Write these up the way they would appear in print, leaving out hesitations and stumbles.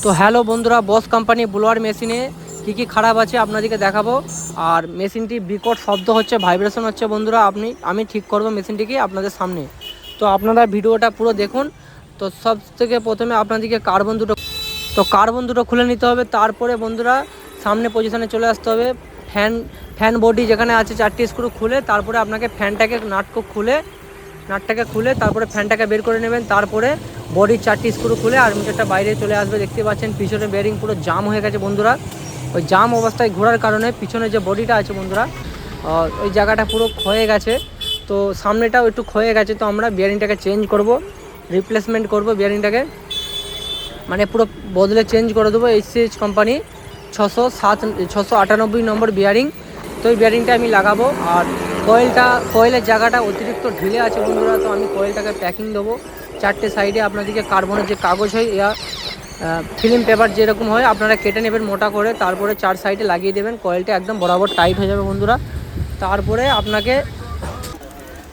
তো হ্যালো বন্ধুরা, বস company blower মেশিনে কী খারাপ আছে আপনাদেরকে দেখাবো। আর মেশিনটি বিকট শব্দ হচ্ছে, ভাইব্রেশন হচ্ছে বন্ধুরা। আমি ঠিক করব মেশিনটিকে আপনাদের সামনে। তো আপনারা ভিডিওটা পুরো দেখুন। তো সব থেকে প্রথমে আপনাদেরকে কার্বন দুটো খুলে নিতে হবে। তারপরে বন্ধুরা সামনে পজিশনে চলে আসতে হবে। ফ্যান বডি যেখানে আছে 4টি স্ক্রু খুলে তারপরে আপনাকে নাটটাকে খুলে তারপরে ফ্যানটাকে বের করে নেবেন। তারপরে বডির 4টি স্ক্রু খুলে আর্মেচারটা বাইরে চলে আসবে। দেখতে পাচ্ছেন পিছনে বেয়ারিং পুরো জাম হয়ে গেছে বন্ধুরা। ওই জাম অবস্থায় ঘোরার কারণে পিছনে যে বডিটা আছে বন্ধুরা, ওই জায়গাটা পুরো ক্ষয়ে গেছে। তো সামনেটাও একটু ক্ষয়ে গেছে। তো আমরা বিয়ারিংটাকে চেঞ্জ করব, রিপ্লেসমেন্ট করব বিয়ারিংটাকে, মানে পুরো বদলে চেঞ্জ করে দেবো। এইচসিএইচ কোম্পানি 698 নম্বর বিয়ারিং। তো এই বিয়ারিংটা আমি লাগাবো। আর কয়েলের জায়গাটা অতিরিক্ত ঢিলে আছে বন্ধুরা, তো আমি কয়েলটাকে প্যাকিং দেবো। 4টে সাইডে আপনাদেরকে কার্বনের যে কাগজ হয় ফিল্ম পেপার যেরকম হয় আপনারা কেটে নেবেন মোটা করে, তারপরে 4 সাইডে লাগিয়ে দেবেন। কয়েলটা একদম বরাবর টাইট হয়ে যাবে বন্ধুরা। তারপরে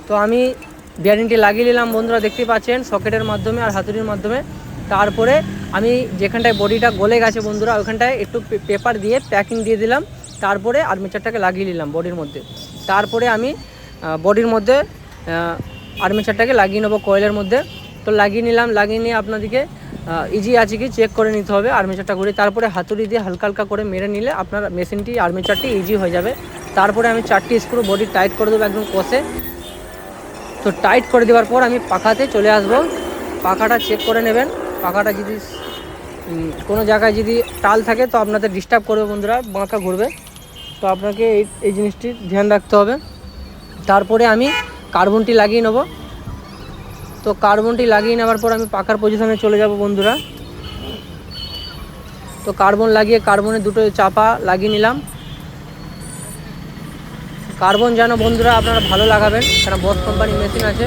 তো আমি বিয়ারিংটি লাগিয়ে নিলাম বন্ধুরা, দেখতে পাচ্ছেন সকেটের মাধ্যমে আর হাতুড়ির মাধ্যমে। তারপরে আমি যেখানটায় বডিটা গলে গেছে বন্ধুরা, ওখানটায় একটু পেপার দিয়ে প্যাকিং দিয়ে দিলাম। তারপরে আর্মেচারটাকে লাগিয়ে নিলাম বডির মধ্যে। তারপরে আমি বডির মধ্যে আর্মেচারটাকে লাগিয়ে নেবো কয়েলের মধ্যে। তো লাগিয়ে নিয়ে আপনাদেরকে ইজি আছে কি চেক করে নিতে হবে আর্মেচারটা ঘুরে। তারপরে হাতুড়ি দিয়ে হালকা হালকা করে মেরে নিলে আপনার আর্মেচারটি ইজি হয়ে যাবে। তারপরে আমি 4টি স্ক্রু বডি টাইট করে দেবো একদম কষে। তো টাইট করে দেওয়ার পর আমি পাখাতে চলে আসব। পাখাটা চেক করে নেবেন। পাখাটা যদি কোনো জায়গায় যদি টাল থাকে তো আপনাদের ডিস্টার্ব করবে বন্ধুরা, বাঁকা ঘুরবে। তো আপনাকে এই জিনিসটি ধ্যান রাখতে হবে। তারপরে আমি কার্বনটি লাগিয়ে নেব। তো কার্বনটি লাগিয়ে নেওয়ার পর আমি পাখার পজিশনে চলে যাব বন্ধুরা। তো কার্বন লাগিয়ে কার্বনের দুটো চাপা লাগিয়ে নিলাম। কার্বন যেন বন্ধুরা আপনারা ভালো লাগাবেন, কারণ বস কোম্পানির মেশিন আছে।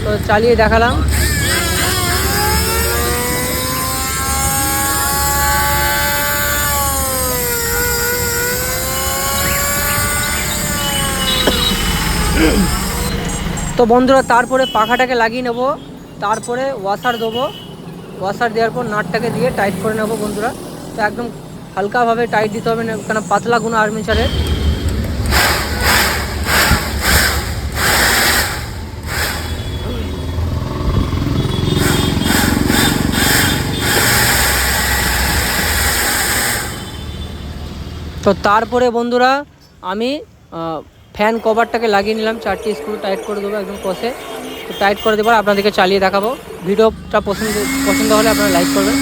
তো চালিয়ে দেখালাম। তো বন্ধুরা তারপরে পাখাটাকে লাগিয়ে নেব। তারপরে ওয়াশার দেবো। ওয়াশার দেওয়ার পর নাটটাকে দিয়ে টাইট করে নেব বন্ধুরা। তো একদম হালকাভাবে টাইট দিতে হবে না, কারণ পাতলা গুণ আর্মেচারে। তো তারপরে বন্ধুরা আমি ফ্যান কভারটাকে লাগিয়ে নিলাম। 4টি স্ক্রু টাইট করে দেবো একদম কষে। তো টাইট করে দেবো, আপনাদেরকে চালিয়ে দেখাবো। ভিডিওটা পছন্দ হলে আপনারা লাইক করবেন।